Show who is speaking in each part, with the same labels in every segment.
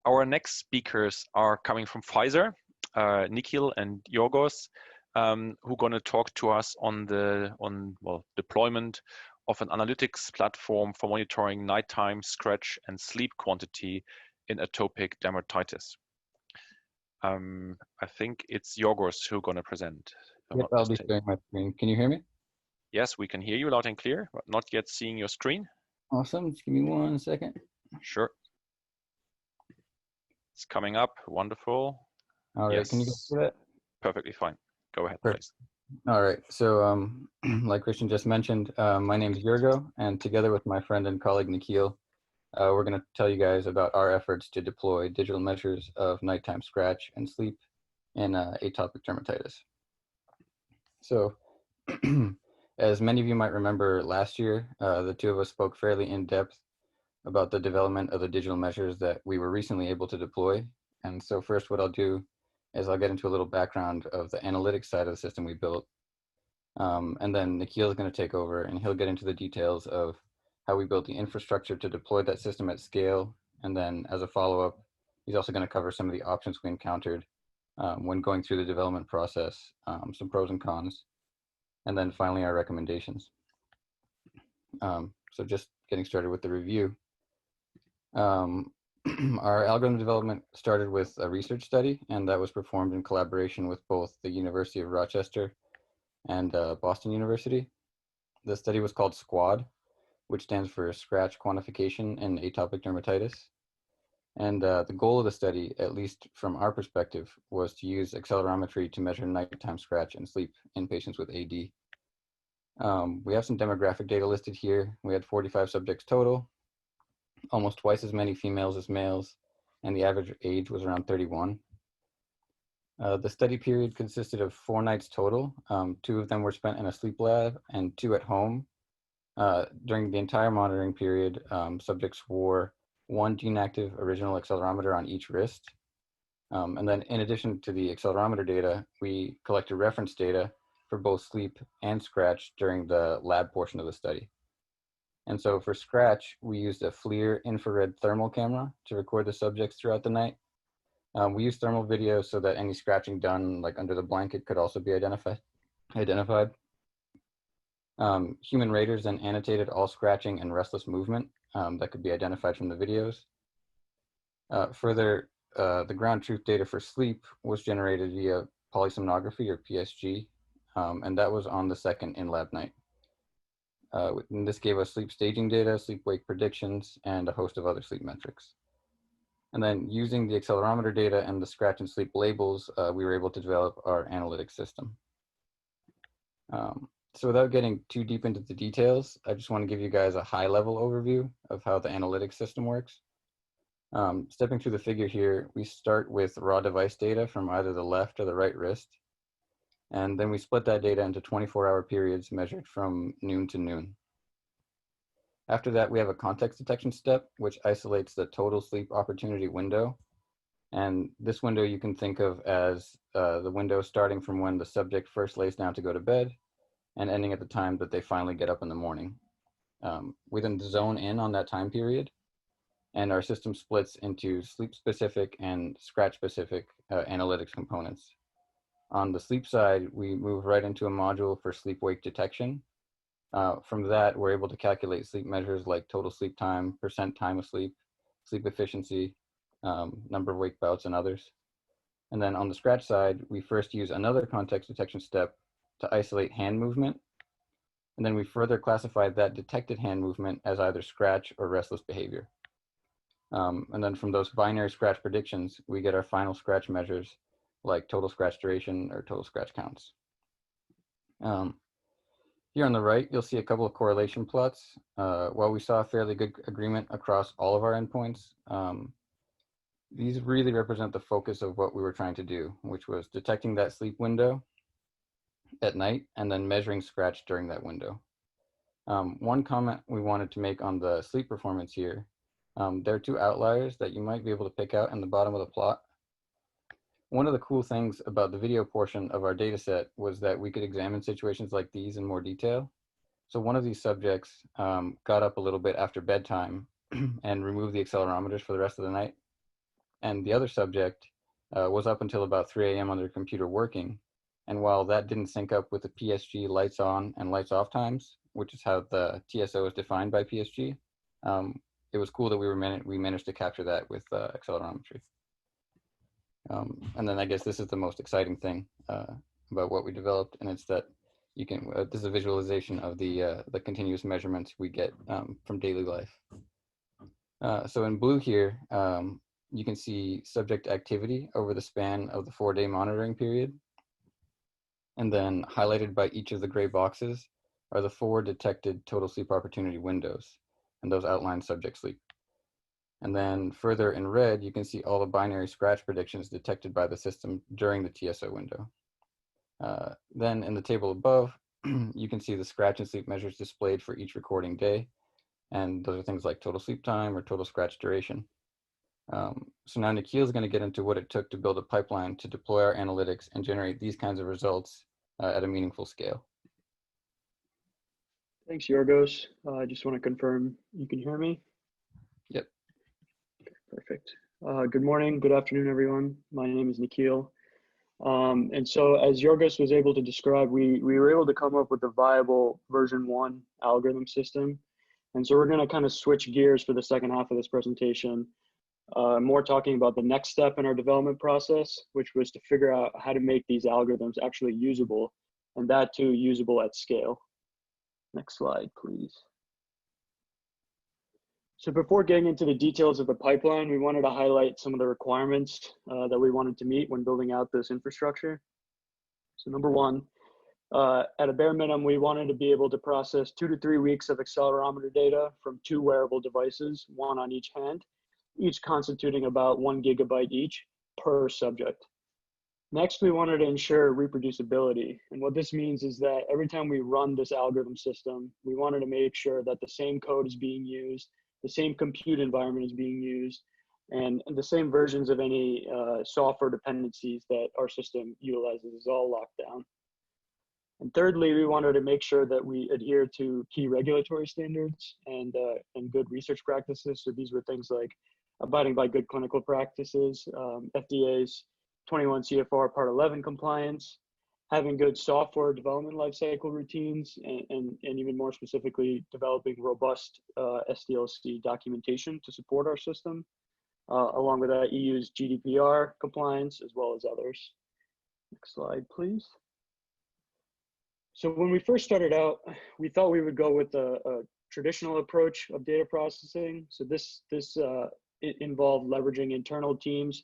Speaker 1: Our next speakers are coming from Pfizer, Nikhil and Yiorgos, who are going to talk to us on deployment of an analytics platform for monitoring nighttime scratch and sleep quantity in atopic dermatitis. I think it's Yiorgos who's going to present.
Speaker 2: Yep, I'll be sharing my screen. Can you hear me?
Speaker 1: Yes, we can hear you loud and clear, but not yet seeing your screen.
Speaker 2: Awesome. Just give me 1 second.
Speaker 1: Sure. It's coming up. Wonderful.
Speaker 2: All right.
Speaker 1: Yes.
Speaker 2: Can you go through that?
Speaker 1: Perfectly fine. Go ahead,
Speaker 2: Perfect.
Speaker 1: please.
Speaker 2: All right. So like Christian just mentioned, my name is Yiorgos, and together with my friend and colleague Nikhil, we're going to tell you guys about our efforts to deploy digital measures of nighttime scratch and sleep in atopic dermatitis. So as many of you might remember last year, the two of us spoke fairly in depth about the development of the digital measures that we were recently able to deploy. And so first what I'll do is I'll get into a little background of the analytics side of the system we built. And then Nikhil is going to take over and he'll get into the details of how we built the infrastructure to deploy that system at scale. And then as a follow-up, he's also going to cover some of the options we encountered when going through the development process, some pros and cons, and then finally our recommendations. So just getting started with the review. Our algorithm development started with a research study, and that was performed in collaboration with both the University of Rochester and Boston University. The study was called SQUAD, which stands for Scratch Quantification in Atopic Dermatitis. And the goal of the study, at least from our perspective, was to use accelerometry to measure nighttime scratch and sleep in patients with AD. We have some demographic data listed here. We had 45 subjects total, almost twice as many females as males, and the average age was around 31. The study period consisted of 4 nights total. 2 of them were spent in a sleep lab and 2 at home. During the entire monitoring period, subjects wore 1 gene-active original accelerometer on each wrist. And then in addition to the accelerometer data, we collected reference data for both sleep and scratch during the lab portion of the study. And so for scratch, we used a FLIR infrared thermal camera to record the subjects throughout the night. We used thermal video so that any scratching done like under the blanket could also be identified. Human raters then annotated all scratching and restless movement that could be identified from the videos. Further, the ground truth data for sleep was generated via polysomnography or PSG, and that was on the second in-lab night. And this gave us sleep staging data, sleep-wake predictions, and a host of other sleep metrics. And then using the accelerometer data and the scratch and sleep labels, we were able to develop our analytics system. So without getting too deep into the details, I just want to give you guys a high-level overview of how the analytics system works. Stepping through the figure here, we start with raw device data from either the left or the right wrist. And then we split that data into 24-hour periods measured from noon to noon. After that, we have a context detection step, which isolates the total sleep opportunity window. And this window you can think of as the window starting from when the subject first lays down to go to bed and ending at the time that they finally get up in the morning. We then zone in on that time period, and our system splits into sleep-specific and scratch-specific analytics components. On the sleep side, we move right into a module for sleep-wake detection. From that, we're able to calculate sleep measures like total sleep time, percent time asleep, sleep efficiency, number of wake bouts, and others. And then on the scratch side, we first use another context detection step to isolate hand movement. And then we further classify that detected hand movement as either scratch or restless behavior. And then from those binary scratch predictions, we get our final scratch measures like total scratch duration or total scratch counts. Here on the right, you'll see a couple of correlation plots. While we saw a fairly good agreement across all of our endpoints, these really represent the focus of what we were trying to do, which was detecting that sleep window at night and then measuring scratch during that window. One comment we wanted to make on the sleep performance here, there are 2 outliers that you might be able to pick out in the bottom of the plot. One of the cool things about the video portion of our data set was that we could examine situations like these in more detail. So one of these subjects got up a little bit after bedtime and removed the accelerometers for the rest of the night. and the other subject was up until about 3 a.m. on their computer working. And while that didn't sync up with the PSG lights on and lights off times, which is how the TSO is defined by PSG, it was cool that we managed to capture that with accelerometry. And then I guess this is the most exciting thing about what we developed, and it's that you can. This is a visualization of the continuous measurements we get from daily life. So in blue here, you can see subject activity over the span of the 4-day monitoring period. And then highlighted by each of the gray boxes are the 4 detected total sleep opportunity windows, and those outline subject sleep. And then further in red, you can see all the binary scratch predictions detected by the system during the TSO window. Then in the table above, you can see the scratch and sleep measures displayed for each recording day. And those are things like total sleep time or total scratch duration. So now Nikhil is going to get into what it took to build a pipeline to deploy our analytics and generate these kinds of results at a meaningful scale.
Speaker 3: Thanks, Yiorgos. I just want to confirm you can hear me.
Speaker 2: Yep.
Speaker 3: Perfect. Good morning, good afternoon, everyone. My name is Nikhil. And so as Yiorgos was able to describe, we were able to come up with a viable version 1 algorithm system. And so we're going to kind of switch gears for the second half of this presentation, more talking about the next step in our development process, which was to figure out how to make these algorithms actually usable, and that too usable at scale. Next slide, please. So before getting into the details of the pipeline, we wanted to highlight some of the requirements that we wanted to meet when building out this infrastructure. So number 1, at a bare minimum, we wanted to be able to process 2 to 3 weeks of accelerometer data from 2 wearable devices, 1 on each hand, each constituting about 1 gigabyte each per subject. Next, we wanted to ensure reproducibility. And what this means is that every time we run this algorithm system, we wanted to make sure that the same code is being used, the same compute environment is being used, and the same versions of any software dependencies that our system utilizes is all locked down. And thirdly, we wanted to make sure that we adhere to key regulatory standards and good research practices. So these were things like abiding by good clinical practices, FDA's 21 CFR Part 11 compliance, having good software development lifecycle routines, and even more specifically, developing robust SDLC documentation to support our system, along with that EU's GDPR compliance, as well as others. Next slide, please. So when we first started out, we thought we would go with a traditional approach of data processing. So this it involved leveraging internal teams,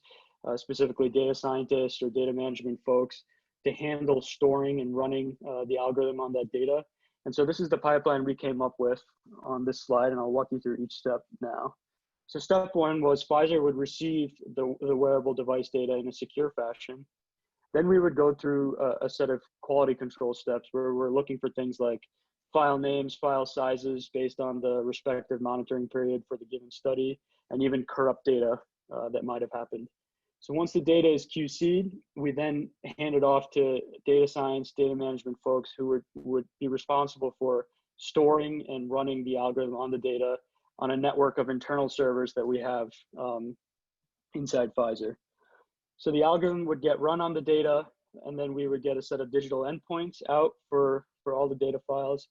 Speaker 3: specifically data scientists or data management folks, to handle storing and running the algorithm on that data. And so this is the pipeline we came up with on this slide, and I'll walk you through each step now. So step 1 was Pfizer would receive the wearable device data in a secure fashion. Then we would go through a set of quality control steps where we're looking for things like file names, file sizes based on the respective monitoring period for the given study, and even corrupt data that might have happened. So once the data is QC'd, we then hand it off to data science, data management folks who would be responsible for storing and running the algorithm on the data on a network of internal servers that we have inside Pfizer. So the algorithm would get run on the data, and then we would get a set of digital endpoints out for all the data files.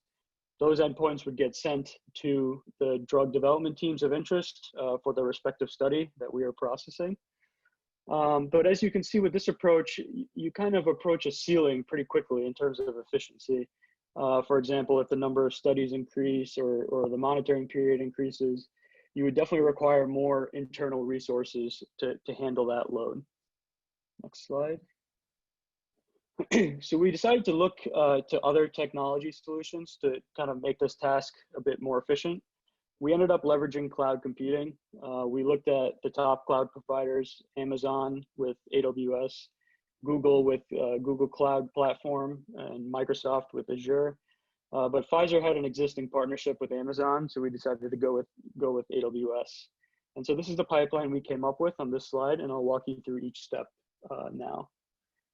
Speaker 3: Those endpoints would get sent to the drug development teams of interest for the respective study that we are processing. But as you can see with this approach, you kind of approach a ceiling pretty quickly in terms of efficiency. For example, if the number of studies increase or the monitoring period increases, you would definitely require more internal resources to handle that load. Next slide. So we decided to look to other technology solutions to kind of make this task a bit more efficient. We ended up leveraging cloud computing. We looked at the top cloud providers, Amazon with AWS, Google with Google Cloud Platform, and Microsoft with Azure. But Pfizer had an existing partnership with Amazon, so we decided to go with AWS. And so this is the pipeline we came up with on this slide, and I'll walk you through each step now.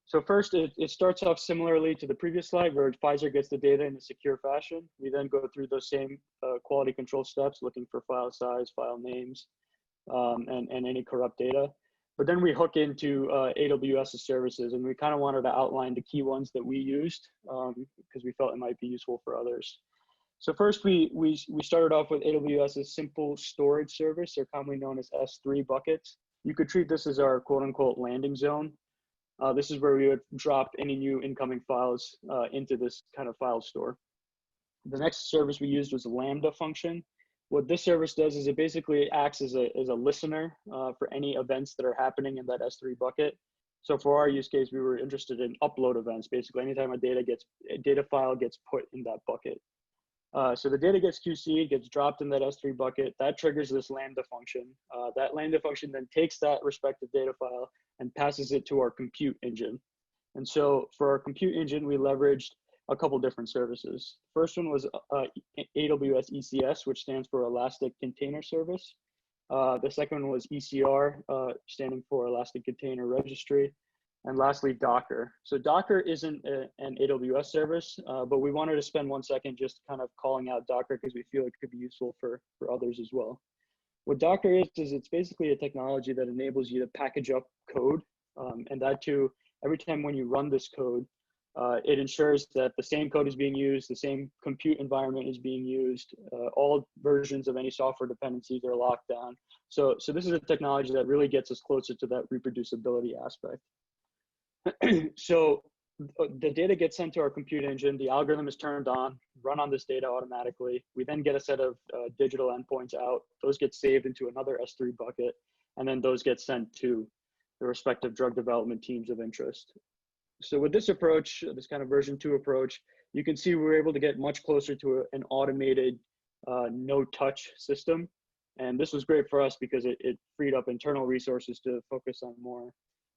Speaker 3: So first, it starts off similarly to the previous slide where Pfizer gets the data in a secure fashion. We then go through those same quality control steps, looking for file size, file names, and any corrupt data. But then we hook into AWS's services, and we kind of wanted to outline the key ones that we used because we felt it might be useful for others. So first, we started off with AWS's simple storage service, or commonly known as S3 buckets. You could treat this as our quote-unquote landing zone. This is where we would drop any new incoming files into this kind of file store. The next service we used was a Lambda function. What this service does is it basically acts as a listener for any events that are happening in that S3 bucket. So for our use case, we were interested in upload events. Basically, anytime a data file gets put in that bucket. So the data gets QC'd, gets dropped in that S3 bucket. That triggers this Lambda function. That Lambda function then takes that respective data file and passes it to our compute engine. And so for our compute engine, we leveraged a couple different services. First one was AWS ECS, which stands for Elastic Container Service. The second one was ECR, standing for Elastic Container Registry. And lastly, Docker. So Docker isn't an AWS service, but we wanted to spend 1 second just kind of calling out Docker because we feel it could be useful for others as well. What Docker is it's basically a technology that enables you to package up code, and that too, every time when you run this code, it ensures that the same code is being used, the same compute environment is being used, all versions of any software dependencies are locked down. So this is a technology that really gets us closer to that reproducibility aspect. So the data gets sent to our compute engine, the algorithm is turned on, run on this data automatically. We then get a set of digital endpoints out. Those get saved into another S3 bucket, and then those get sent to the respective drug development teams of interest. So with this approach, this kind of version 2 approach, you can see we're able to get much closer to an automated no-touch system. And this was great for us because it freed up internal resources to focus on more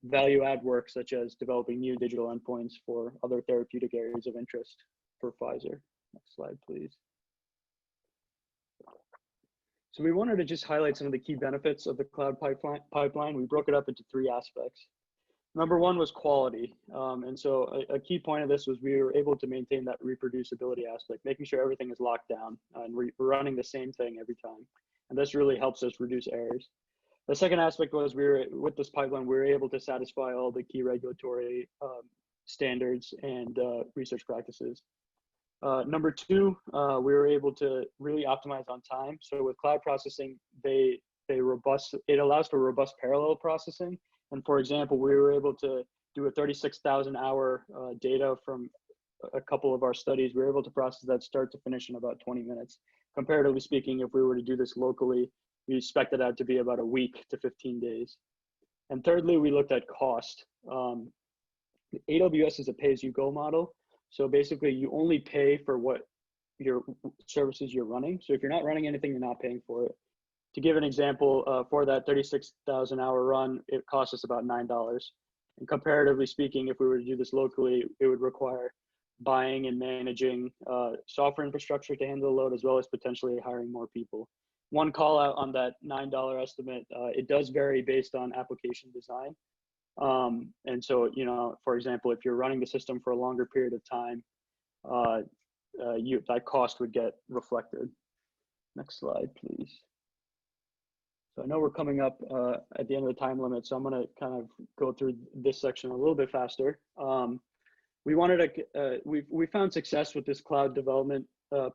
Speaker 3: value-add work, such as developing new digital endpoints for other therapeutic areas of interest for Pfizer. Next slide, please. So we wanted to just highlight some of the key benefits of the cloud pipeline. We broke it up into 3 aspects. Number 1 was quality. And so a key point of this was we were able to maintain that reproducibility aspect, making sure everything is locked down and we're running the same thing every time. And this really helps us reduce errors. The second aspect was with this pipeline, we were able to satisfy all the key regulatory standards and research practices. Number 2, we were able to really optimize on time. So with cloud processing, it allows for robust parallel processing. And for example, we were able to do a 36,000 hour data from a couple of our studies. We were able to process that start to finish in about 20 minutes. Comparatively speaking, if we were to do this locally, we expect it out to be about a week to 15 days. And thirdly, we looked at cost. AWS is a pay-as-you-go model. So basically, you only pay for what your services you're running. So if you're not running anything, you're not paying for it. To give an example, for that 36,000 hour run, it cost us about $9. And comparatively speaking, if we were to do this locally, it would require buying and managing software infrastructure to handle the load, as well as potentially hiring more people. One call out on that $9 estimate, it does vary based on application design. And so, for example, if you're running the system for a longer period of time, that cost would get reflected. Next slide, please. So I know we're coming up at the end of the time limit, so I'm going to kind of go through this section a little bit faster. We found success with this cloud development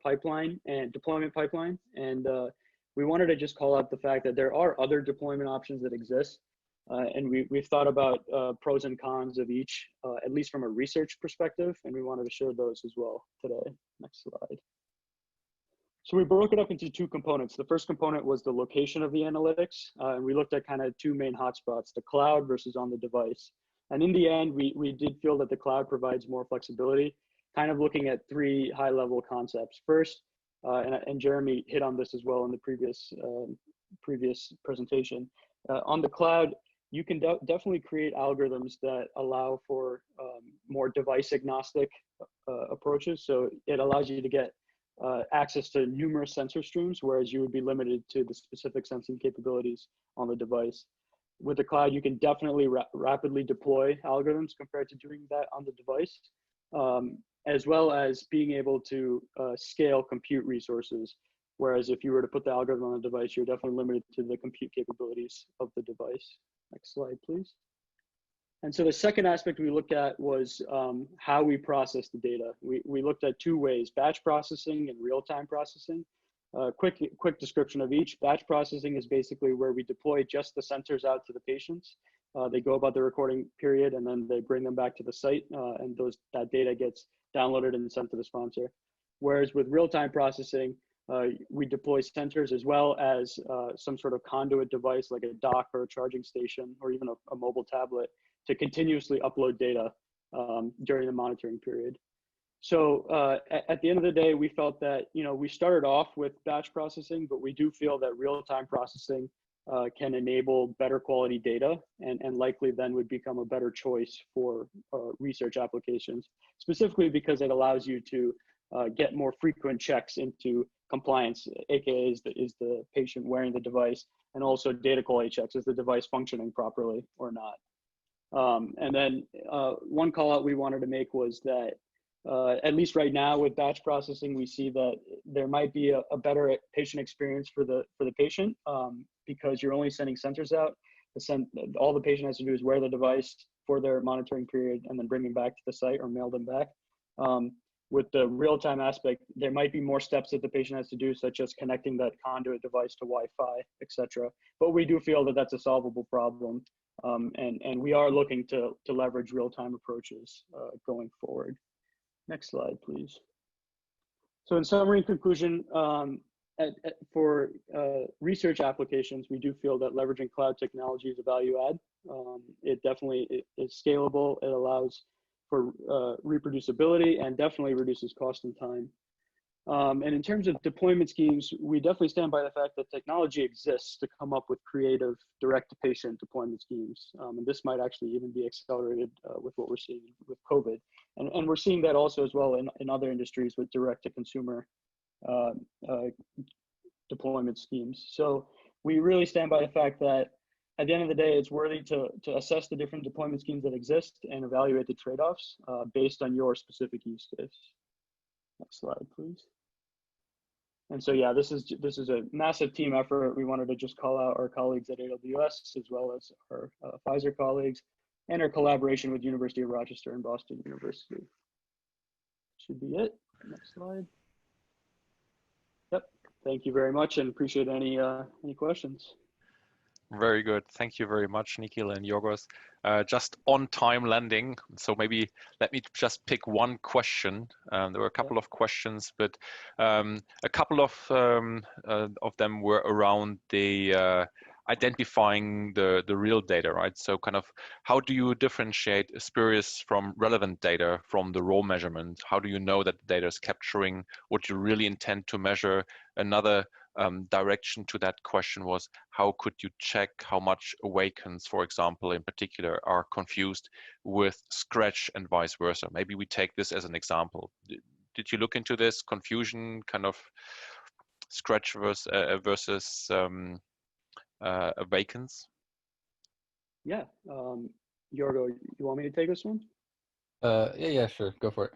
Speaker 3: pipeline and deployment pipeline, and we wanted to just call out the fact that there are other deployment options that exist, and we've thought about pros and cons of each, at least from a research perspective, and we wanted to share those as well today. Next slide. So we broke it up into 2 components. The first component was the location of the analytics, and we looked at kind of 2 main hotspots, the cloud versus on the device. And in the end, we did feel that the cloud provides more flexibility, kind of looking at 3 high-level concepts. First, and Jeremy hit on this as well in the previous presentation. On the cloud, you can definitely create algorithms that allow for more device-agnostic approaches. So it allows you to get access to numerous sensor streams, whereas you would be limited to the specific sensing capabilities on the device. With the cloud, you can definitely rapidly deploy algorithms compared to doing that on the device, as well as being able to scale compute resources. Whereas if you were to put the algorithm on the device, you're definitely limited to the compute capabilities of the device. Next slide, please. And so the second aspect we looked at was how we process the data. We looked at two ways: batch processing and real-time processing. Quick description of each. Batch processing is basically where we deploy just the sensors out to the patients. They go about the recording period, and then they bring them back to the site, and that data gets downloaded and sent to the sponsor. Whereas with real-time processing, we deploy sensors as well as some sort of conduit device like a dock or a charging station or even a mobile tablet to continuously upload data during the monitoring period. So at the end of the day, we felt that, we started off with batch processing, but we do feel that real-time processing can enable better quality data and likely then would become a better choice for research applications, specifically because it allows you to get more frequent checks into compliance, aka is the patient wearing the device, and also data quality checks, is the device functioning properly or not. And then one call out we wanted to make was that at least right now with batch processing, we see that there might be a better patient experience for the patient because you're only sending sensors out. All the patient has to do is wear the device for their monitoring period and then bring them back to the site or mail them back. With the real-time aspect, there might be more steps that the patient has to do, such as connecting that conduit device to Wi-Fi, etc. But we do feel that that's a solvable problem. And we are looking to leverage real-time approaches going forward. Next slide, please. So in summary and conclusion, for research applications, we do feel that leveraging cloud technology is a value add. It definitely is scalable. It allows for reproducibility and definitely reduces cost and time. And in terms of deployment schemes, we definitely stand by the fact that technology exists to come up with creative direct-to-patient deployment schemes. And this might actually even be accelerated with what we're seeing with COVID. And we're seeing that also as well in other industries with direct-to-consumer deployment schemes. So we really stand by the fact that at the end of the day, it's worthy to assess the different deployment schemes that exist and evaluate the trade-offs based on your specific use case. Next slide, please. And so, yeah, this is a massive team effort. We wanted to just call out our colleagues at AWS, as well as our Pfizer colleagues, and our collaboration with University of Rochester and Boston University. Should be it. Next slide. Yep. Thank you very much, and appreciate any questions.
Speaker 1: Very good. Thank you very much, Nikhil and Yiorgos. Just on time landing. So maybe let me just pick one question. There were a couple of questions, but a couple of them were around the identifying the real data, right? So kind of how do you differentiate spurious from relevant data from the raw measurement? How do you know that the data is capturing what you really intend to measure? Another direction to that question was, how could you check how much awakens, for example, in particular, are confused with scratch and vice versa? Maybe we take this as an example. Did you look into this confusion, kind of scratch versus awakens?
Speaker 3: Yeah, Yiorgo, you want me to take this one?
Speaker 2: Yeah, sure, go for it.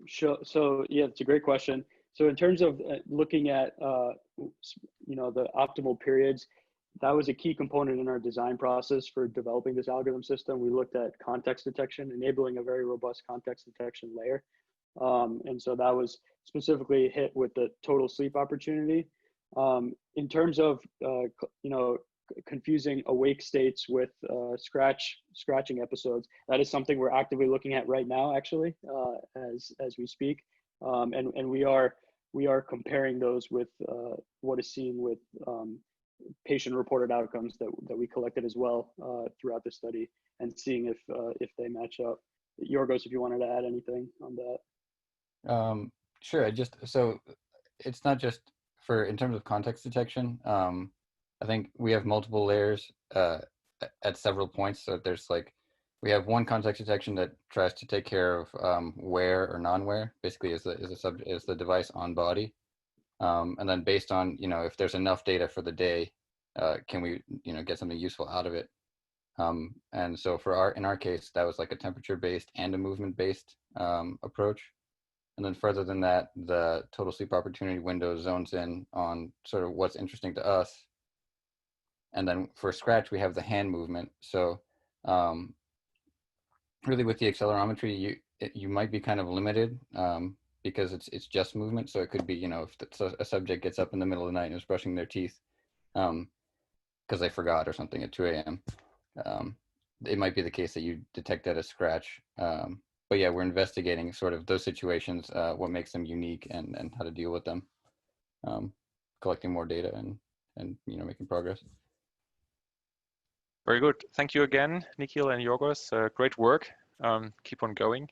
Speaker 3: Sure. So yeah, it's a great question. So in terms of looking at, the optimal periods, that was a key component in our design process for developing this algorithm system. We looked at context detection, enabling a very robust context detection layer. And so that was specifically hit with the total sleep opportunity. In terms of, confusing awake states with scratching episodes, that is something we're actively looking at right now, actually, as we speak. And we are comparing those with what is seen with patient-reported outcomes that we collected as well throughout the study, and seeing if they match up. Yiorgos, if you wanted to add anything on that.
Speaker 2: Sure. So it's not just in terms of context detection. I think we have multiple layers at several points. So we have one context detection that tries to take care of wear or non-wear, basically is the device on body, and then based on if there's enough data for the day, can we get something useful out of it? And so in our case, that was like a temperature-based and a movement-based approach. And then further than that, the total sleep opportunity window zones in on sort of what's interesting to us. And then for scratch, we have the hand movement. So really with the accelerometry, you might be kind of limited because it's just movement. So it could be, you know, if a subject gets up in the middle of the night and is brushing their teeth because they forgot or something at 2 a.m. It might be the case that you detect that as scratch. But yeah, we're investigating sort of those situations, what makes them unique and how to deal with them, collecting more data and you know, making progress.
Speaker 1: Very good. Thank you again, Nikhil and Yiorgos. Great work. Keep on going.